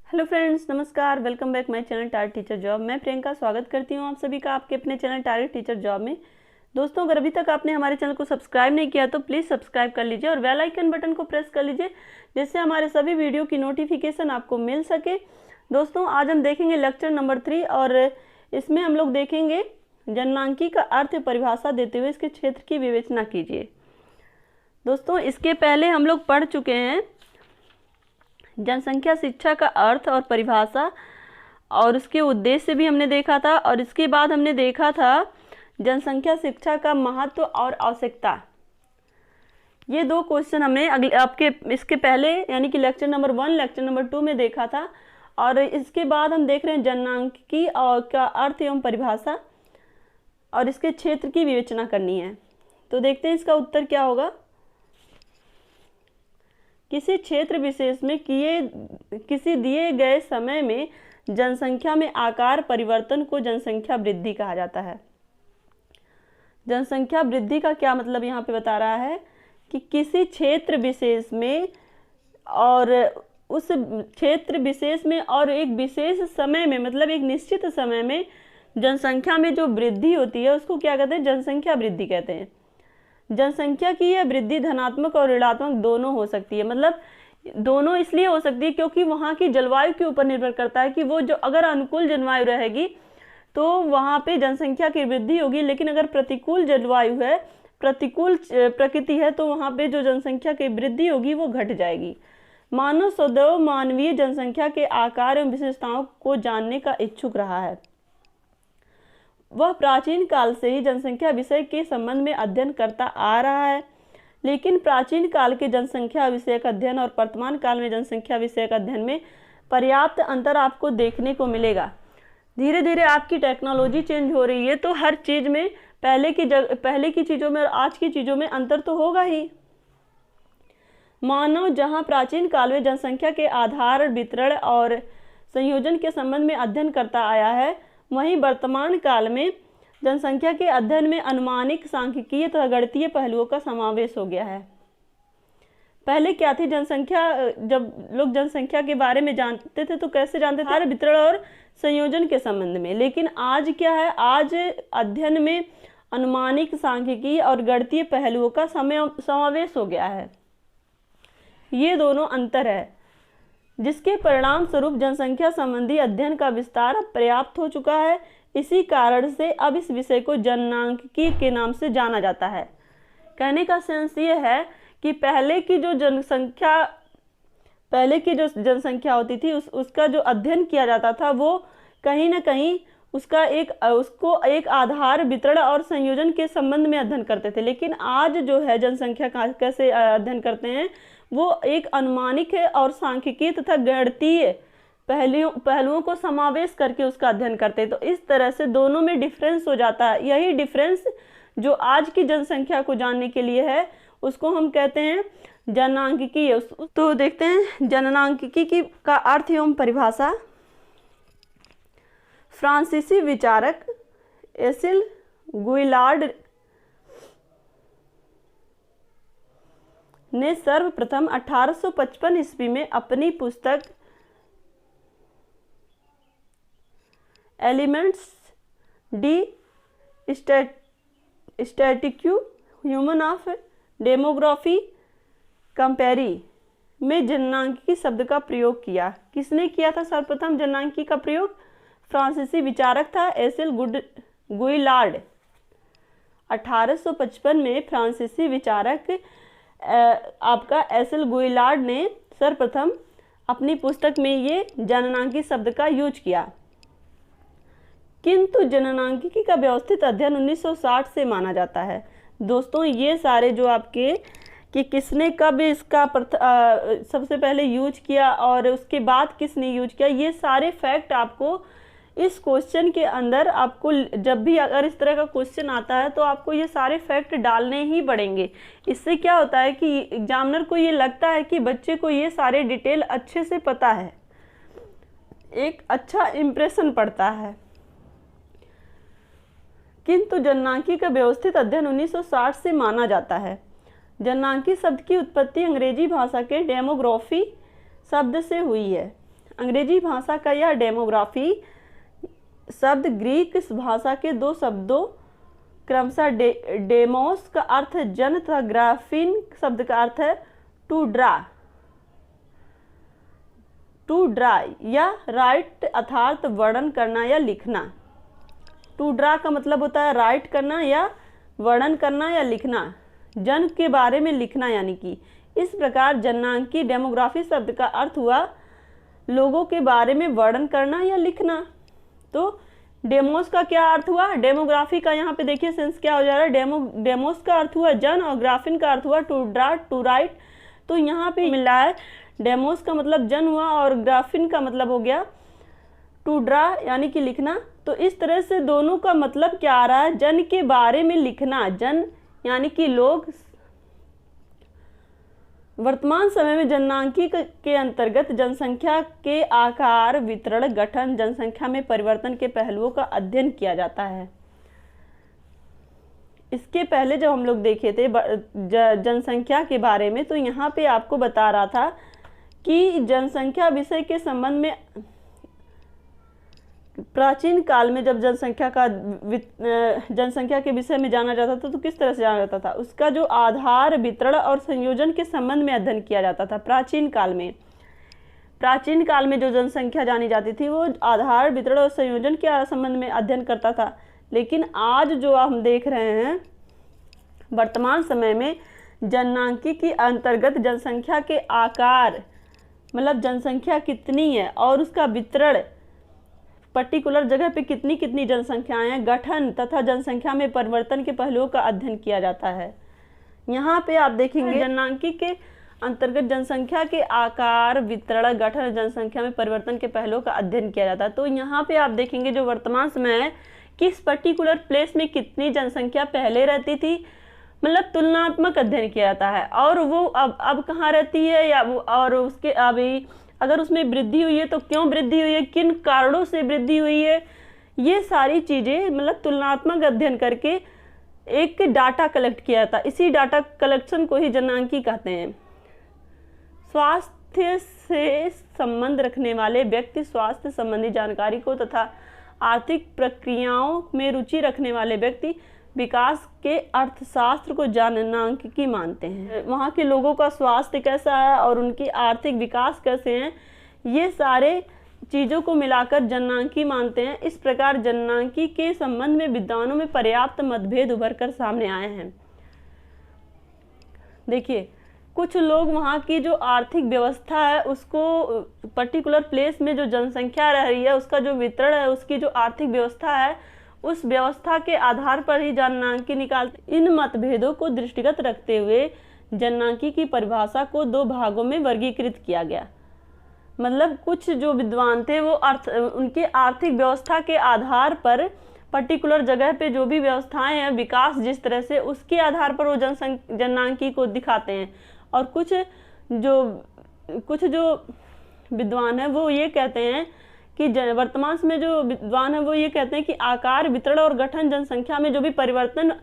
Hello friends, नमस्कार। Welcome back my channel target teacher job. मैं प्रियंका स्वागत करती हूँ आप सभी का आपके अपने चैनल टारगेट टीचर जॉब में। दोस्तों, अगर अभी तक आपने हमारे चैनल को सब्सक्राइब नहीं किया तो प्लीज़ सब्सक्राइब कर लीजिए और बेल आइकन बटन को प्रेस कर लीजिए, जिससे हमारे सभी वीडियो की नोटिफिकेशन आपको मिल सके। दोस्तों, आज हम देखेंगे लेक्चर नंबर 3 और इसमें हम लोग देखेंगे जननांकी का अर्थ परिभाषा देते हुए इसके क्षेत्र की विवेचना कीजिए। दोस्तों, इसके पहले हम लोग पढ़ चुके हैं जनसंख्या शिक्षा का अर्थ और परिभाषा, और उसके उद्देश्य भी हमने देखा था। और इसके बाद हमने देखा था जनसंख्या शिक्षा का महत्व और आवश्यकता। ये दो क्वेश्चन हमने आपके इसके पहले यानी कि लेक्चर नंबर 1 लेक्चर नंबर 2 में देखा था। और इसके बाद हम देख रहे हैं जननांकी और का अर्थ एवं परिभाषा और इसके क्षेत्र की विवेचना करनी है। तो देखते हैं इसका उत्तर क्या होगा। किसी क्षेत्र विशेष में किसी दिए गए समय में जनसंख्या में आकार परिवर्तन को जनसंख्या वृद्धि कहा जाता है। जनसंख्या वृद्धि का क्या मतलब यहाँ पे बता रहा है कि किसी क्षेत्र विशेष में और उस क्षेत्र विशेष में और एक विशेष समय में, मतलब एक निश्चित समय में जनसंख्या में जो वृद्धि होती है उसको क्या कहते हैं? जनसंख्या वृद्धि कहते हैं। जनसंख्या की यह वृद्धि धनात्मक और ऋणात्मक दोनों हो सकती है। मतलब दोनों इसलिए हो सकती है क्योंकि वहाँ की जलवायु के ऊपर निर्भर करता है कि वो जो अगर अनुकूल जलवायु रहेगी तो वहाँ पे जनसंख्या की वृद्धि होगी, लेकिन अगर प्रतिकूल जलवायु है, प्रतिकूल प्रकृति है, तो वहाँ पे जो जनसंख्या की वृद्धि होगी वो घट जाएगी। मानव सदैव मानवीय जनसंख्या के आकार एवं विशेषताओं को जानने का इच्छुक रहा है। वह प्राचीन काल से ही जनसंख्या विषय के संबंध में अध्ययन करता आ रहा है, लेकिन प्राचीन काल के जनसंख्या विषयक अध्ययन और वर्तमान काल में जनसंख्या विषयक अध्ययन में पर्याप्त अंतर आपको देखने को मिलेगा। धीरे धीरे आपकी टेक्नोलॉजी चेंज हो रही है, तो हर चीज़ में पहले की चीज़ों में और आज की चीज़ों में अंतर तो होगा ही। मानव जहाँ प्राचीन काल में जनसंख्या के आधार, वितरण और संयोजन के संबंध में अध्ययन करता आया है, वहीं वर्तमान काल में जनसंख्या के अध्ययन में अनुमानिक, सांख्यिकीय तथा गणितीय पहलुओं का समावेश हो गया है। पहले क्या थी जनसंख्या? जब लोग जनसंख्या के बारे में जानते थे तो कैसे जानते थे? वितरण और संयोजन के संबंध में। लेकिन आज क्या है? आज अध्ययन में अनुमानिक, सांख्यिकीय और गणितीय पहलुओं का समावेश हो गया है। ये दोनों अंतर है, जिसके परिणाम स्वरूप जनसंख्या संबंधी अध्ययन का विस्तार अब पर्याप्त हो चुका है। इसी कारण से अब इस विषय को जननांकिकी के नाम से जाना जाता है। कहने का सेंस ये है कि पहले की जो जनसंख्या होती थी उसका जो अध्ययन किया जाता था वो कहीं ना कहीं उसको एक आधार, वितरण और संयोजन के संबंध में अध्ययन करते थे। लेकिन आज जो है जनसंख्या का कैसे अध्ययन करते हैं, वो एक अनुमानिक है और सांख्यिकीय तथा गणितीय पहलुओं को समावेश करके उसका अध्ययन करते हैं। तो इस तरह से दोनों में डिफरेंस हो जाता है। यही डिफरेंस जो आज की जनसंख्या को जानने के लिए है उसको हम कहते हैं जननांकिकी। तो देखते हैं जननांकिकी का अर्थ एवं परिभाषा। फ्रांसीसी विचारक एसिल गुइलार्ड ने सर्वप्रथम 1855 ईस्वी में अपनी पुस्तक एलिमेंट्स डी स्टैटिक्यू ह्यूमन ऑफ डेमोग्राफी कंपेरी में जननांकिकी शब्द का प्रयोग किया। किसने किया था सर्वप्रथम जननांकिकी का प्रयोग? फ्रांसीसी विचारक था एसिल गुइलार्ड। 1855 में फ्रांसीसी विचारक आपका एसिल गुइलार्ड ने सर्वप्रथम अपनी पुस्तक में ये जननांकी शब्द का यूज किया। किंतु जननांकिकी का व्यवस्थित अध्ययन 1960 से माना जाता है। दोस्तों, ये सारे जो आपके कि किसने कब इसका सबसे पहले यूज किया और उसके बाद किसने यूज किया, ये सारे फैक्ट आपको इस क्वेश्चन के अंदर, आपको जब भी अगर इस तरह का क्वेश्चन आता है तो आपको ये सारे फैक्ट डालने ही पड़ेंगे। इससे क्या होता है कि एग्जामिनर को ये लगता है कि बच्चे को ये सारे डिटेल अच्छे से पता है, एक अच्छा इम्प्रेशन पड़ता है। किंतु जननांकी का व्यवस्थित अध्ययन 1960 से माना जाता है। जननांकी शब्द की उत्पत्ति अंग्रेजी भाषा के डेमोग्राफी शब्द से हुई है। अंग्रेजी भाषा का यह डेमोग्राफी शब्द ग्रीक भाषा के दो शब्दों क्रमशः डेमोस का अर्थ है जन तथा ग्राफिन शब्द का अर्थ है टू ड्रा या राइट अर्थात वर्णन करना या लिखना। टू ड्रा का मतलब होता है राइट करना या वर्णन करना या लिखना, जन के बारे में लिखना यानी कि। इस प्रकार जननांकी डेमोग्राफी शब्द का अर्थ हुआ लोगों के बारे में वर्णन करना या लिखना। तो डेमोस का क्या अर्थ हुआ, डेमोग्राफी का यहाँ पे देखिए सेंस क्या हो जा रहा है, डेमोस का अर्थ हुआ जन और ग्राफिन का अर्थ हुआ टू ड्रा टू राइट। तो यहाँ पे मिल रहा है डेमोस का मतलब जन हुआ और ग्राफिन का मतलब हो गया टू ड्रा यानी कि लिखना। तो इस तरह से दोनों का मतलब क्या आ रहा है, जन के बारे में लिखना, जन यानी कि लोग। वर्तमान समय में जननांकी के अंतर्गत जनसंख्या के आकार, वितरण, गठन, जनसंख्या में परिवर्तन के पहलुओं का अध्ययन किया जाता है। इसके पहले जब हम लोग देखे थे जनसंख्या के बारे में, तो यहाँ पे आपको बता रहा था कि जनसंख्या विषय के संबंध में प्राचीन काल में जब जनसंख्या के विषय में जाना जाता था तो किस तरह से जाना जाता था, उसका जो आधार, वितरण और संयोजन के संबंध में अध्ययन किया जाता था। प्राचीन काल में जो जनसंख्या जानी जाती थी वो आधार, वितरण और संयोजन के संबंध में अध्ययन करता था। लेकिन आज जो हम देख रहे हैं वर्तमान समय में जननांकी के अंतर्गत जनसंख्या के आकार मतलब जनसंख्या कितनी है और उसका वितरण, पर्टिकुलर जगह पे कितनी कितनी जनसंख्याएं हैं, गठन तथा जनसंख्या में परिवर्तन के पहलुओं का अध्ययन किया जाता है। यहाँ पे आप देखेंगे जननांकी के अंतर्गत जनसंख्या के आकार, वितरण, गठन, जनसंख्या में परिवर्तन के पहलुओं का अध्ययन किया जाता है। तो यहाँ पे आप देखेंगे जो वर्तमान समय है किस पर्टिकुलर प्लेस में कितनी जनसंख्या पहले रहती थी, मतलब तुलनात्मक अध्ययन किया जाता है। और वो अब कहाँ रहती है या वो, और उसके अभी अगर उसमें वृद्धि हुई है तो क्यों वृद्धि हुई है, किन कारणों से वृद्धि हुई है, ये सारी चीज़ें मतलब तुलनात्मक अध्ययन करके एक डाटा कलेक्ट किया जाता है। इसी डाटा कलेक्शन को ही जननांकी कहते हैं। स्वास्थ्य से संबंध रखने वाले व्यक्ति स्वास्थ्य संबंधी जानकारी को तथा आर्थिक प्रक्रियाओं में रुचि रखने वाले व्यक्ति विकास के अर्थशास्त्र को जननांकी मानते हैं। वहाँ के लोगों का स्वास्थ्य कैसा है और उनकी आर्थिक विकास कैसे हैं, ये सारे चीज़ों को मिलाकर जननांकी मानते हैं। इस प्रकार जननांकी के संबंध में विद्वानों में पर्याप्त मतभेद उभर कर सामने आए हैं। देखिए कुछ लोग वहाँ की जो आर्थिक व्यवस्था है उसको पर्टिकुलर प्लेस में जो जनसंख्या रह रही है उसका जो वितरण है, उसकी जो आर्थिक व्यवस्था है उस व्यवस्था के आधार पर ही जननांकी निकालते। इन मतभेदों को दृष्टिगत रखते हुए जननांकी की परिभाषा को दो भागों में वर्गीकृत किया गया। मतलब कुछ जो विद्वान थे वो उनके आर्थिक व्यवस्था के आधार पर पर्टिकुलर जगह पे जो भी व्यवस्थाएं हैं, विकास जिस तरह से, उसके आधार पर वो जननांकी को दिखाते हैं। और कुछ जो विद्वान हैं वो ये कहते हैं कि वर्तमान में जो विद्वान है वो ये कहते हैं कि आकार, वितरण और गठन जनसंख्या में जो भी परिवर्तन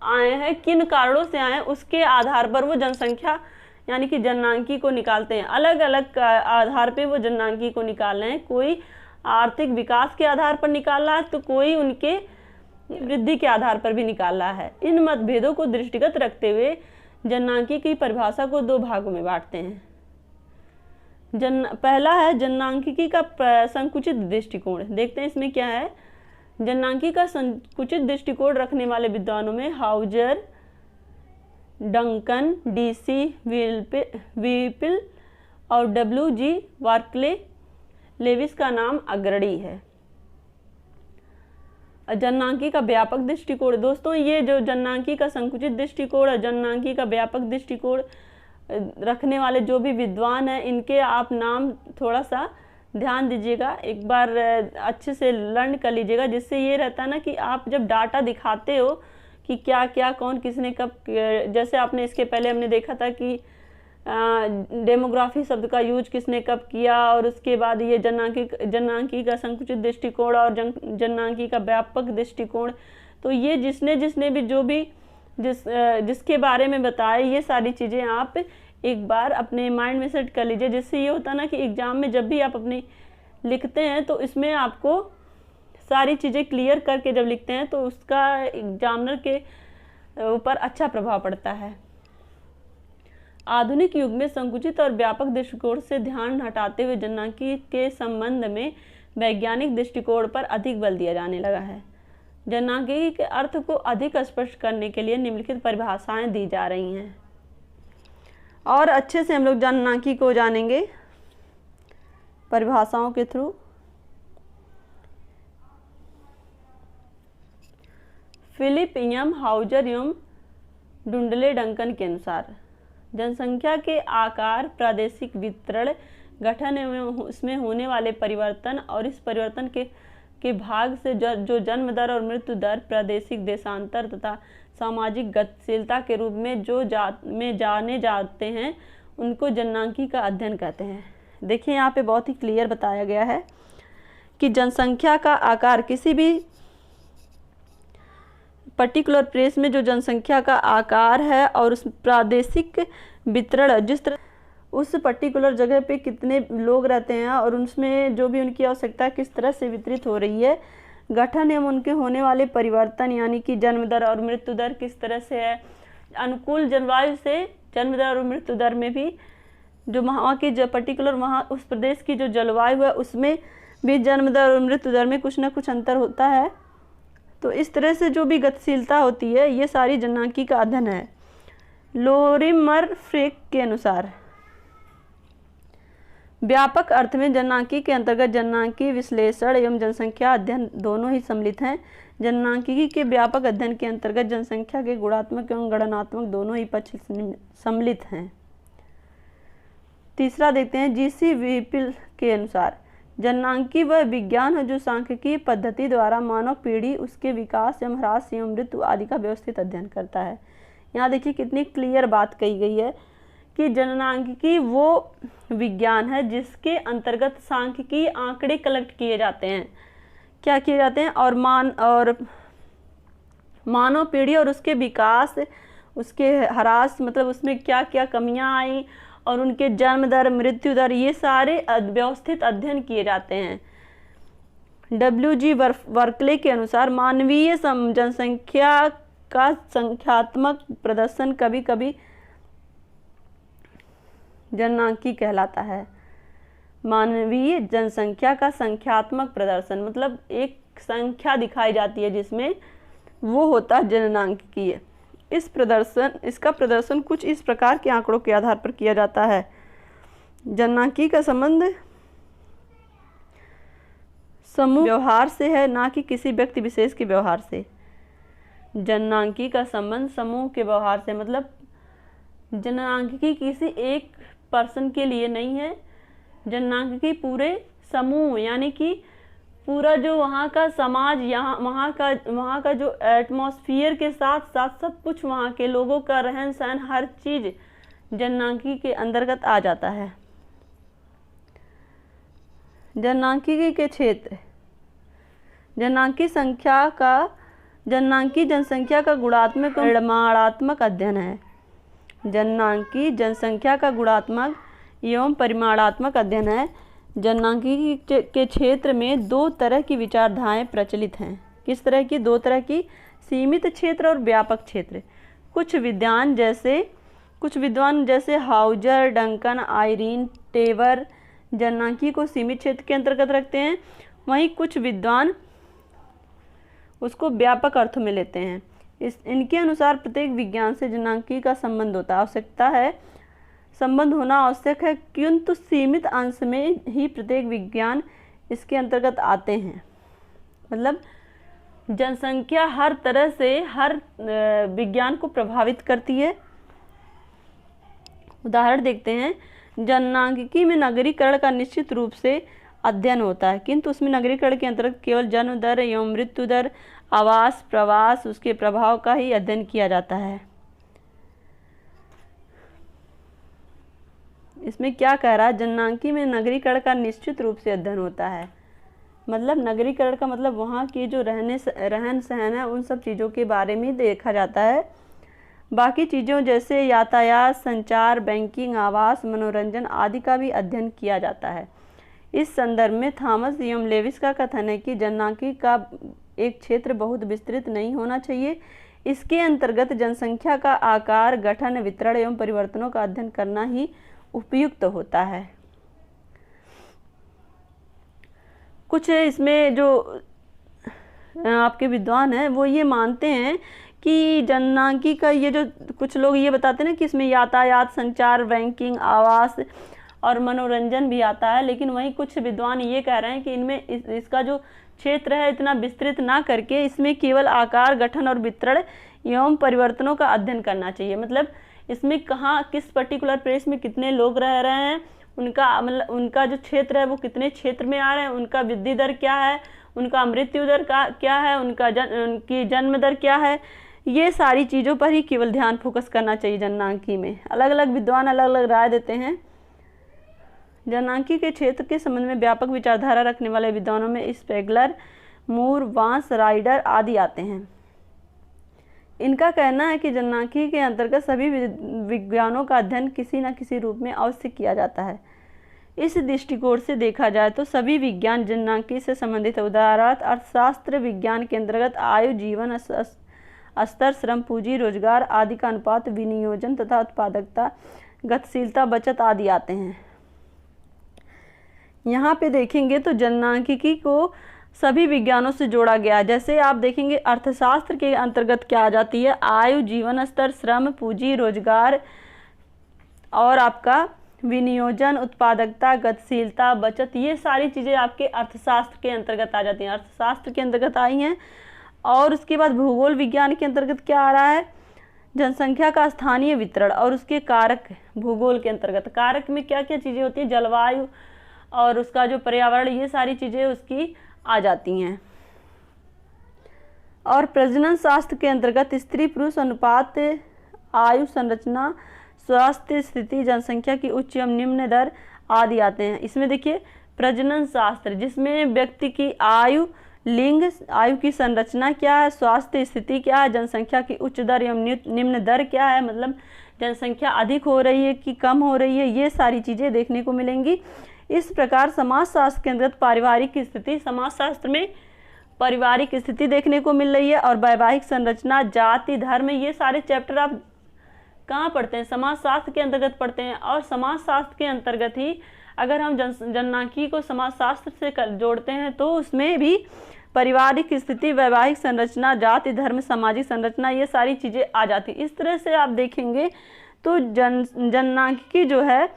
आए हैं, किन कारणों से आए हैं, उसके आधार पर वो जनसंख्या यानी कि जननांकी को निकालते हैं। अलग अलग आधार पे वो जननांकी को निकाल रहे हैं। कोई आर्थिक विकास के आधार पर निकाल रहा है तो कोई उनके वृद्धि के आधार पर भी निकाल रहा है। इन मतभेदों को दृष्टिगत रखते हुए जननांकी की परिभाषा को दो भागों में बांटते हैं। पहला है जननांकिकी का संकुचित दृष्टिकोण। देखते हैं इसमें क्या है। जननांकी का संकुचित दृष्टिकोण रखने वाले विद्वानों में हाउजर, डंकन, DC व्हिपल और WG बार्कले लेविस का नाम अग्रणी है। जननांकी का व्यापक दृष्टिकोण। दोस्तों ये जो जननांकी का संकुचित दृष्टिकोण है, जननांकी का व्यापक दृष्टिकोण रखने वाले जो भी विद्वान हैं, इनके आप नाम थोड़ा सा ध्यान दीजिएगा, एक बार अच्छे से लर्न कर लीजिएगा, जिससे ये रहता है ना कि आप जब डाटा दिखाते हो कि क्या क्या कौन किसने कब, जैसे आपने इसके पहले हमने देखा था कि डेमोग्राफी शब्द का यूज किसने कब किया, और उसके बाद ये जननांकी का संकुचित दृष्टिकोण और जननांकी का व्यापक दृष्टिकोण। तो ये जिसने भी जो भी जिसके बारे में बताए, ये सारी चीज़ें आप एक बार अपने माइंड में सेट कर लीजिए, जिससे ये होता ना कि एग्ज़ाम में जब भी आप अपनी लिखते हैं तो इसमें आपको सारी चीज़ें क्लियर करके जब लिखते हैं तो उसका एग्जामिनर के ऊपर अच्छा प्रभाव पड़ता है। आधुनिक युग में संकुचित और व्यापक दृष्टिकोण से ध्यान हटाते हुए जननांकी के संबंध में वैज्ञानिक दृष्टिकोण पर अधिक बल दिया जाने लगा है। जननांकी के अर्थ को अधिक स्पष्ट करने के लिए निम्नलिखित परिभाषाएं दी जा रही हैं और अच्छे से हम लोग जननांकी को जानेंगे परिभाषाओं के थ्रू। फिलिप यम हाउजर एवं डुंडले डंकन के अनुसार जनसंख्या के आकार, प्रादेशिक वितरण, गठन एवं उसमें होने वाले परिवर्तन और इस परिवर्तन के भाग से जो जन्म दर और मृत्यु दर, प्रादेशिक देशांतर तथा सामाजिक गतिशीलता के रूप में जाने जाते हैं, उनको जननांकी का अध्ययन कहते हैं। देखिए यहाँ पे बहुत ही क्लियर बताया गया है कि जनसंख्या का आकार, किसी भी पर्टिकुलर प्लेस में जो जनसंख्या का आकार है और उस प्रादेशिक वितरण, जिस तरह उस पर्टिकुलर जगह पे कितने लोग रहते हैं और उसमें जो भी उनकी आवश्यकता किस तरह से वितरित हो रही है, गठन एवं उनके होने वाले परिवर्तन यानी कि जन्म दर और मृत्यु दर किस तरह से है, अनुकूल जलवायु से जन्म दर और मृत्यु दर में भी जो वहाँ की जो पर्टिकुलर वहाँ उस प्रदेश की जो जलवायु है उसमें भी जन्म दर और मृत्यु दर में कुछ ना कुछ अंतर होता है। तो इस तरह से जो भी गतिशीलता होती है ये सारी जननांकी का अध्ययन है। लोरिमर फ्रेक के अनुसार व्यापक अर्थ में जननांकी के अंतर्गत जननांकी विश्लेषण एवं जनसंख्या अध्ययन दोनों ही सम्मिलित हैं। जननांकी के व्यापक अध्ययन के अंतर्गत जनसंख्या के गुणात्मक एवं गणनात्मक दोनों ही पक्ष सम्मिलित हैं। तीसरा देखते हैं जीसी विपिल के अनुसार जननांकी वह विज्ञान है जो सांख्यिकीय पद्धति द्वारा मानव पीढ़ी, उसके विकास एवं ह्रास एवं मृत्यु आदि का व्यवस्थित अध्ययन करता है। यहाँ देखिए कितनी क्लियर बात कही गई है कि जननांकी वो विज्ञान है जिसके अंतर्गत सांख्यिकीय आंकड़े कलेक्ट किए जाते हैं। क्या किए जाते हैं? और मानव पीढ़ी और उसके विकास, उसके ह्रास, मतलब उसमें क्या क्या कमियां आई और उनके जन्म दर, मृत्यु दर, ये सारे व्यवस्थित अध्ययन किए जाते हैं। WG बर्कले के अनुसार मानवीय जनसंख्या का संख्यात्मक प्रदर्शन कभी कभी जननांकी कहलाता है। मानवीय जनसंख्या का संख्यात्मक प्रदर्शन मतलब एक संख्या दिखाई जाती है जिसमें, वो होता है जननांकी। इसका प्रदर्शन कुछ इस प्रकार के आंकड़ों के आधार पर किया जाता है। जननांकी का संबंध समूह व्यवहार से है, ना कि किसी व्यक्ति विशेष के व्यवहार से। जननांकी का संबंध समूह के व्यवहार से, मतलब जननांकी किसी एक पर्सन के लिए नहीं है। जननांकी पूरे समूह यानी कि पूरा जो वहाँ का समाज, वहाँ का जो एटमॉस्फेयर के साथ साथ सब कुछ वहाँ के लोगों का रहन सहन, हर चीज़ जननांकी के अंतर्गत आ जाता है। जननांकी के क्षेत्र, जननांकी जनसंख्या का गुणात्मक और परिमाणात्मक अध्ययन है। जननांकी जनसंख्या का गुणात्मक एवं परिमाणात्मक अध्ययन है। जननांकी के क्षेत्र में दो तरह की विचारधाराएं प्रचलित हैं। किस तरह की? दो तरह की, सीमित क्षेत्र और व्यापक क्षेत्र। कुछ विद्वान जैसे हाउजर, डंकन, आयरीन, टेवर जननांकी को सीमित क्षेत्र के अंतर्गत रखते हैं, वहीं कुछ विद्वान उसको व्यापक अर्थ में लेते हैं। इनके अनुसार प्रत्येक विज्ञान से जननांकी का संबंध होना आवश्यक है, किंतु सीमित अंश में ही प्रत्येक विज्ञान इसके अंतर्गत आते हैं। मतलब जनसंख्या हर तरह से हर विज्ञान को प्रभावित करती है। उदाहरण देखते हैं, जननांकी में नगरीकरण का निश्चित रूप से अध्ययन होता है, किंतु उसमें नगरीकरण के अंतर्गत केवल जन्म दर एवं मृत्यु दर, आवास, प्रवास, उसके प्रभाव का ही अध्ययन किया जाता है। इसमें क्या कह रहा है? जननांकी में नगरीकरण का निश्चित रूप से अध्ययन होता है। मतलब नगरीकरण का मतलब वहाँ की जो रहन सहन है, उन सब चीज़ों के बारे में देखा जाता है। बाकी चीज़ों जैसे यातायात, संचार, बैंकिंग, आवास, मनोरंजन आदि का भी अध्ययन किया जाता है। इस संदर्भ में थॉमस एम लेविस का कथन है कि जनसांख्यिकी का एक क्षेत्र बहुत विस्तृत नहीं होना चाहिए। इसके अंतर्गत जनसंख्या का आकार, गठन, वितरण एवं परिवर्तनों का अध्ययन करना ही उपयुक्त होता है। कुछ इसमें जो आपके विद्वान हैं वो ये मानते हैं कि जनसांख्यिकी का ये जो कुछ लोग ये बताते हैं ना कि इसमें यातायात, संचार, बैंकिंग, आवास और मनोरंजन भी आता है, लेकिन वहीं कुछ विद्वान ये कह रहे हैं कि इनमें इसका जो क्षेत्र है इतना विस्तृत ना करके इसमें केवल आकार, गठन और वितरण एवं परिवर्तनों का अध्ययन करना चाहिए। मतलब इसमें कहाँ किस पर्टिकुलर प्लेस में कितने लोग रह रहे हैं, उनका मतलब उनका जो क्षेत्र है वो कितने क्षेत्र में आ रहे हैं, उनका वृद्धि दर क्या है, उनका मृत्यु दर क्या है, उनकी जन्म दर क्या है, ये सारी चीज़ों पर ही केवल ध्यान फोकस करना चाहिए जनसांख्यिकी में। अलग अलग विद्वान अलग अलग राय देते हैं। जनसांख्यिकी के क्षेत्र के संबंध में व्यापक विचारधारा रखने वाले विद्वानों में स्पेगलर, मूर, वांस, राइडर आदि आते हैं। इनका कहना है कि जनसांख्यिकी के अंतर्गत सभी विज्ञानों का अध्ययन किसी न किसी रूप में अवश्य किया जाता है। इस दृष्टिकोण से देखा जाए तो सभी विज्ञान जनसांख्यिकी से संबंधित है। उदाहरणार्थ अर्थशास्त्र विज्ञान के अंतर्गत आयु, जीवन स्तर, श्रम पूंजी, रोजगार आदि का अनुपात, विनियोजन तथा उत्पादकता, गतिशीलता, बचत आदि आते हैं। यहाँ पे देखेंगे तो जनसांख्यिकी को सभी विज्ञानों से जोड़ा गया है। जैसे आप देखेंगे अर्थशास्त्र के अंतर्गत क्या आ जाती है, आयु, जीवन स्तर, श्रम पूंजी, रोजगार और आपका विनियोजन, उत्पादकता, गतिशीलता, बचत, ये सारी चीज़ें आपके अर्थशास्त्र के अंतर्गत आ जाती हैं, अर्थशास्त्र के अंतर्गत आई हैं। और उसके बाद भूगोल विज्ञान के अंतर्गत क्या आ रहा है, जनसंख्या का स्थानीय वितरण और उसके कारक। भूगोल के अंतर्गत कारक में क्या क्या चीज़ें होती हैं, जलवायु और उसका जो पर्यावरण, ये सारी चीज़ें उसकी आ जाती हैं। और प्रजनन शास्त्र के अंतर्गत स्त्री पुरुष अनुपात, आयु संरचना, स्वास्थ्य स्थिति, जनसंख्या की उच्च एवं निम्न दर आदि आते हैं। इसमें देखिए प्रजनन शास्त्र जिसमें व्यक्ति की आयु, लिंग, आयु की संरचना क्या है, स्वास्थ्य स्थिति क्या है, जनसंख्या की उच्च दर एवं निम्न दर क्या है, मतलब जनसंख्या अधिक हो रही है कि कम हो रही है, ये सारी चीज़ें देखने को मिलेंगी। इस प्रकार समाजशास्त्र के अंतर्गत पारिवारिक स्थिति, समाजशास्त्र में पारिवारिक स्थिति देखने को मिल रही है। और वैवाहिक संरचना, जाति, धर्म, ये सारे चैप्टर आप कहाँ पढ़ते हैं, समाजशास्त्र के अंतर्गत पढ़ते हैं। और समाजशास्त्र के अंतर्गत ही अगर हम जनसांख्यिकी को समाजशास्त्र से जोड़ते हैं तो उसमें भी पारिवारिक स्थिति, वैवाहिक संरचना, जाति, धर्म, सामाजिक संरचना, ये सारी चीज़ें आ जाती। इस तरह से आप देखेंगे तो जनसांख्यिकी जो है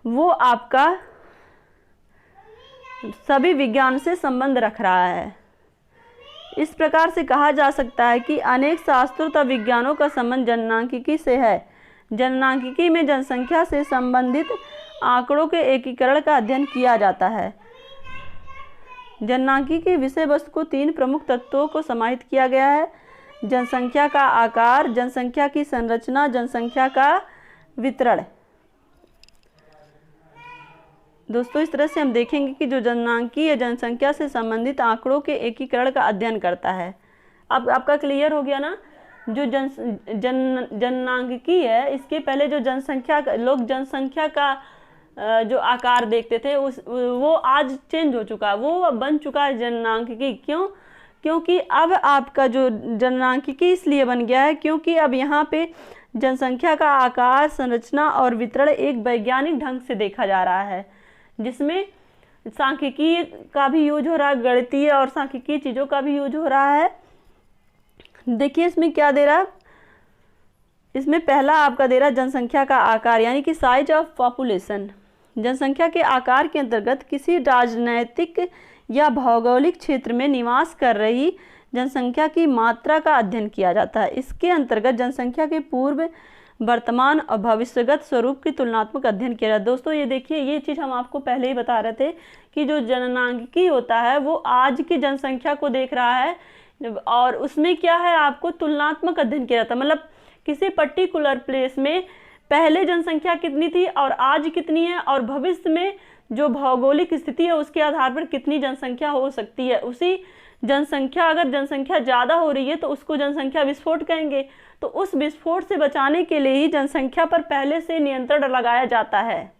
वो आपका सभी विज्ञान से संबंध रख रहा है। इस प्रकार से कहा जा सकता है कि अनेक शास्त्रों तथा विज्ञानों का संबंध जनसांख्यिकी से है। जनसांख्यिकी में जनसंख्या से संबंधित आंकड़ों के एकीकरण का अध्ययन किया जाता है। जनसांख्यिकी के विषय वस्तु को 3 प्रमुख तत्वों को समाहित किया गया है: जनसंख्या का आकार, जनसंख्या की संरचना, जनसंख्या का वितरण। दोस्तों इस तरह से हम देखेंगे कि जो जनसांख्यिकी है जनसंख्या से संबंधित आंकड़ों के एकीकरण का अध्ययन करता है। अब आपका क्लियर हो गया ना। जो जनसांख्यिकी है इसके पहले जो लोग जनसंख्या का जो आकार देखते थे वो आज चेंज हो चुका है, वो बन चुका है जनसांख्यिकी। क्यों? क्योंकि अब आपका जो जनसांख्यिकी इसलिए बन गया है क्योंकि अब यहाँ पे जनसंख्या का आकार, संरचना और वितरण एक वैज्ञानिक ढंग से देखा जा रहा है, जिसमें सांख्यिकी का भी यूज हो रहा है, गणितीय और सांख्यिकी चीज़ों का भी यूज हो रहा है। देखिए इसमें क्या दे रहा है, इसमें पहला आपका दे रहा है जनसंख्या का आकार यानी कि साइज ऑफ पॉपुलेशन। जनसंख्या के आकार के अंतर्गत किसी राजनैतिक या भौगोलिक क्षेत्र में निवास कर रही जनसंख्या की मात्रा का अध्ययन किया जाता है। इसके अंतर्गत जनसंख्या के पूर्व, वर्तमान और भविष्यगत स्वरूप की तुलनात्मक अध्ययन किया जाता है। दोस्तों ये देखिए, ये चीज़ हम आपको पहले ही बता रहे थे कि जो जनसांख्यिकी होता है वो आज की जनसंख्या को देख रहा है और उसमें क्या है, आपको तुलनात्मक अध्ययन किया जाता है। मतलब किसी पर्टिकुलर प्लेस में पहले जनसंख्या कितनी थी और आज कितनी है, और भविष्य में जो भौगोलिक स्थिति है उसके आधार पर कितनी जनसंख्या हो सकती है, उसी जनसंख्या, अगर जनसंख्या ज़्यादा हो रही है तो उसको जनसंख्या विस्फोट कहेंगे। तो उस विस्फोट से बचाने के लिए ही जनसंख्या पर पहले से नियंत्रण लगाया जाता है।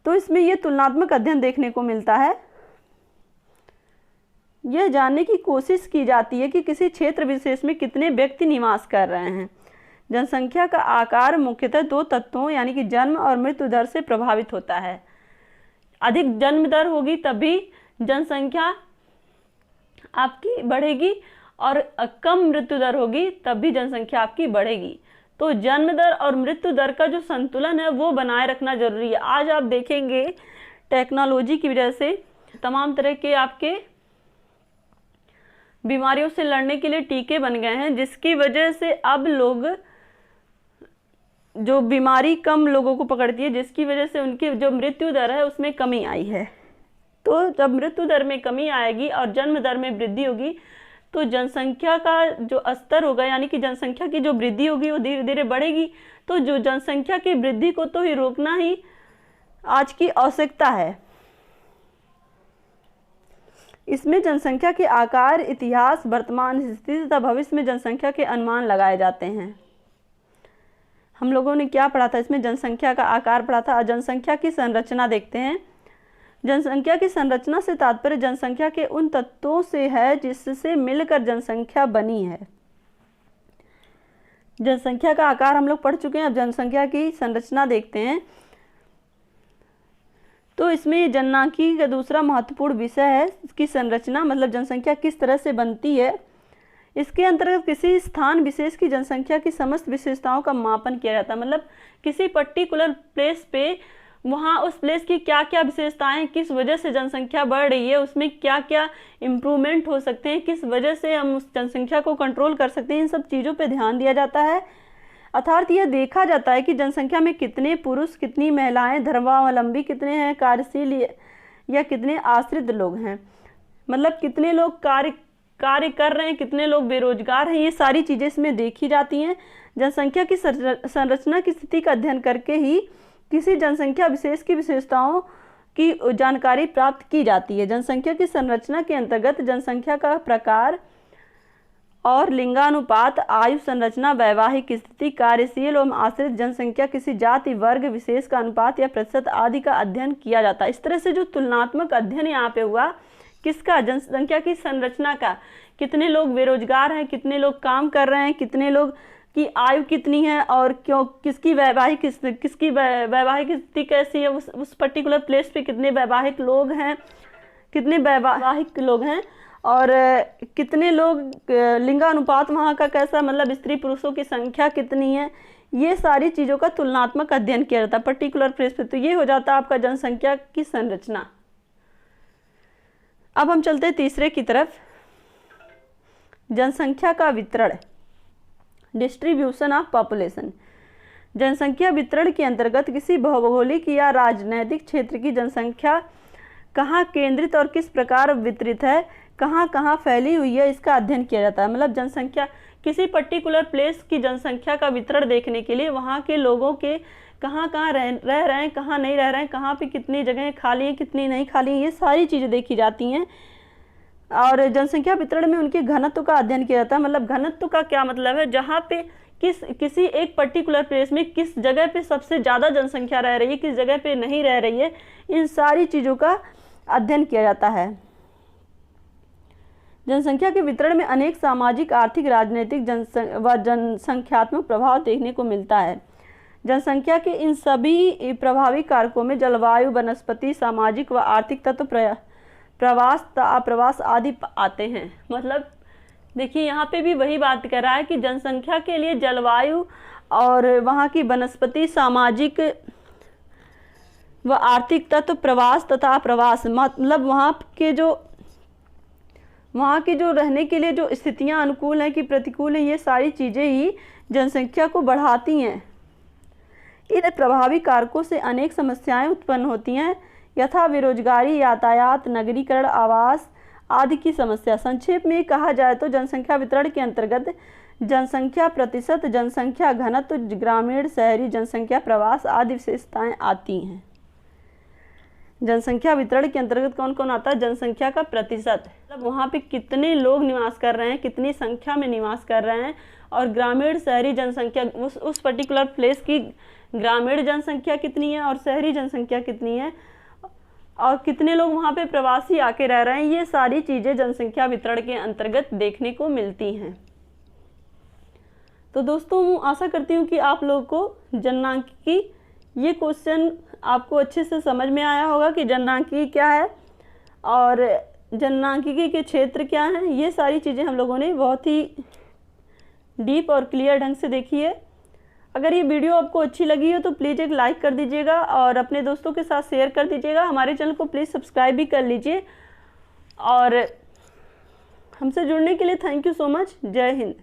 तो इसमें यह तुलनात्मक अध्ययन देखने को मिलता है। यह जानने की कोशिश की जाती है कि किसी क्षेत्र विशेष में कितने व्यक्ति निवास कर रहे हैं। जनसंख्या का आकार मुख्यतः दो तत्वों यानी कि जन्म और मृत्यु दर से प्रभावित होता है। अधिक जन्म दर होगी तभी जनसंख्या आपकी बढ़ेगी, और कम मृत्यु दर होगी तब भी जनसंख्या आपकी बढ़ेगी। तो जन्म दर और मृत्यु दर का जो संतुलन है वो बनाए रखना जरूरी है। आज आप देखेंगे टेक्नोलॉजी की वजह से तमाम तरह के आपके बीमारियों से लड़ने के लिए टीके बन गए हैं, जिसकी वजह से अब लोग, जो बीमारी कम लोगों को पकड़ती है, जिसकी वजह से उनकी जो मृत्यु दर है उसमें कमी आई है। तो जब मृत्यु दर में कमी आएगी और जन्म दर में वृद्धि होगी तो जनसंख्या का जो स्तर होगा यानी कि जनसंख्या की जो वृद्धि होगी वो धीरे धीरे बढ़ेगी। तो जो जनसंख्या की वृद्धि को तो ही रोकना ही आज की आवश्यकता है। इसमें जनसंख्या के आकार, इतिहास, वर्तमान स्थिति तथा भविष्य में जनसंख्या के अनुमान लगाए जाते हैं। हम लोगों ने क्या पढ़ा था इसमें? जनसंख्या का आकार पढ़ा था। जनसंख्या की संरचना देखते हैं। जनसंख्या की संरचना से तात्पर्य जनसंख्या के उन तत्वों से है जिससे मिलकर जनसंख्या बनी है। जनसंख्या का आकार हम लोग पढ़ चुके हैं, अब जनसंख्या की संरचना देखते हैं। तो इसमें जननांकी का दूसरा महत्वपूर्ण विषय है, इसकी संरचना, मतलब जनसंख्या किस तरह से बनती है। इसके अंतर्गत किसी स्थान विशेष की जनसंख्या की समस्त विशेषताओं का मापन किया जाता है। मतलब किसी पर्टिकुलर प्लेस पे वहाँ उस प्लेस की क्या क्या विशेषताएं, किस वजह से जनसंख्या बढ़ रही है, उसमें क्या क्या इम्प्रूवमेंट हो सकते हैं, किस वजह से हम उस जनसंख्या को कंट्रोल कर सकते हैं, इन सब चीज़ों पे ध्यान दिया जाता है। अर्थात यह देखा जाता है कि जनसंख्या में कितने पुरुष, कितनी महिलाएं, धर्मावलंबी कितने हैं, कार्यशील या कितने आश्रित लोग हैं, मतलब कितने लोग कार्य कर रहे हैं, कितने लोग बेरोजगार हैं, ये सारी चीज़ें इसमें देखी जाती हैं। जनसंख्या की संरचना की स्थिति का अध्ययन करके ही किसी जनसंख्या विशेष की विशेषताओं की जानकारी प्राप्त की जाती है। जनसंख्या की संरचना के अंतर्गत जनसंख्या का प्रकार और लिंगानुपात, आयु संरचना, वैवाहिक स्थिति, कार्यशील एवं आश्रित जनसंख्या, किसी जाति वर्ग विशेष का अनुपात या प्रतिशत आदि का अध्ययन किया जाता है। इस तरह से जो तुलनात्मक अध्ययन यहाँ पे हुआ, किसका? जनसंख्या की संरचना का। कितने लोग बेरोजगार हैं, कितने लोग काम कर रहे हैं, कितने लोग की आयु कितनी है, और क्यों, किसकी वैवाहिक स्थिति कैसी है, उस पर्टिकुलर प्लेस पे कितने वैवाहिक लोग हैं, और कितने लोग, लिंगानुपात वहाँ का कैसा, मतलब स्त्री पुरुषों की संख्या कितनी है, ये सारी चीज़ों का तुलनात्मक अध्ययन किया जाता है पर्टिकुलर प्लेस पे। तो ये हो जाता है आपका जनसंख्या की संरचना। अब हम चलते हैं तीसरे की तरफ, जनसंख्या का वितरण, डिस्ट्रीब्यूशन ऑफ पॉपुलेशन। जनसंख्या वितरण के अंतर्गत किसी भौगोलिक या राजनैतिक क्षेत्र की जनसंख्या कहाँ केंद्रित और किस प्रकार वितरित है, कहाँ कहाँ फैली हुई है, इसका अध्ययन किया जाता है। मतलब जनसंख्या, किसी पर्टिकुलर प्लेस की जनसंख्या का वितरण देखने के लिए वहाँ के लोगों के कहाँ कहाँ रह रहे हैं, कहाँ नहीं रह रहे हैं, कहाँ पे कितनी जगहें खाली हैं, कितनी नहीं खाली हैं, ये सारी चीज़ें देखी जाती हैं। और जनसंख्या वितरण में उनके घनत्व का अध्ययन किया जाता है। मतलब घनत्व का क्या मतलब है? जहाँ पे किसी एक पर्टिकुलर प्लेस में किस जगह पे सबसे ज़्यादा जनसंख्या रह रही है, किस जगह पे नहीं रह रही है, इन सारी चीज़ों का अध्ययन किया जाता है। जनसंख्या के वितरण में अनेक सामाजिक, आर्थिक, राजनीतिक व जनसंख्यात्मक प्रभाव देखने को मिलता है। जनसंख्या के इन सभी प्रभावी कारकों में जलवायु, वनस्पति, सामाजिक व आर्थिक तत्व, प्रवास, अप्रवास आदि आते हैं। मतलब देखिए यहाँ पे भी वही बात कर रहा है कि जनसंख्या के लिए जलवायु और वहाँ की वनस्पति, सामाजिक व आर्थिक तत्व, प्रवास तथा अप्रवास, मतलब वहाँ की जो रहने के लिए जो स्थितियाँ अनुकूल हैं कि प्रतिकूल हैं, ये सारी चीज़ें ही जनसंख्या को बढ़ाती हैं। इन प्रभावी कारकों से अनेक समस्याएं उत्पन्न होती हैं, यथा बेरोजगारी, यातायात, नगरीकरण, आवास आदि की समस्या। संक्षेप में कहा जाए तो जनसंख्या वितरण के अंतर्गत जनसंख्या प्रतिशत, जनसंख्या घनत्व, ग्रामीण शहरी जनसंख्या, प्रवास आदि विशेषताएं आती हैं। जनसंख्या वितरण के अंतर्गत कौन कौन आता है? जनसंख्या का प्रतिशत, मतलब वहाँ पे कितने लोग निवास कर रहे हैं, कितनी संख्या में निवास कर रहे हैं, और ग्रामीण शहरी जनसंख्या, उस पर्टिकुलर प्लेस की ग्रामीण जनसंख्या कितनी है और शहरी जनसंख्या कितनी है, और कितने लोग वहाँ पे प्रवासी आके रह रहे हैं। ये सारी चीज़ें जनसंख्या वितरण के अंतर्गत देखने को मिलती हैं। तो दोस्तों, आशा करती हूँ कि आप लोगों को जननांकिकी, ये क्वेश्चन आपको अच्छे से समझ में आया होगा कि जननांकिकी क्या है और जननांकिकी के क्षेत्र क्या हैं। ये सारी चीज़ें हम लोगों ने बहुत ही डीप और क्लियर ढंग से देखी है। अगर ये वीडियो आपको अच्छी लगी हो तो प्लीज़ एक लाइक कर दीजिएगा और अपने दोस्तों के साथ शेयर कर दीजिएगा। हमारे चैनल को प्लीज़ सब्सक्राइब भी कर लीजिए, और हमसे जुड़ने के लिए थैंक यू सो मच। जय हिंद।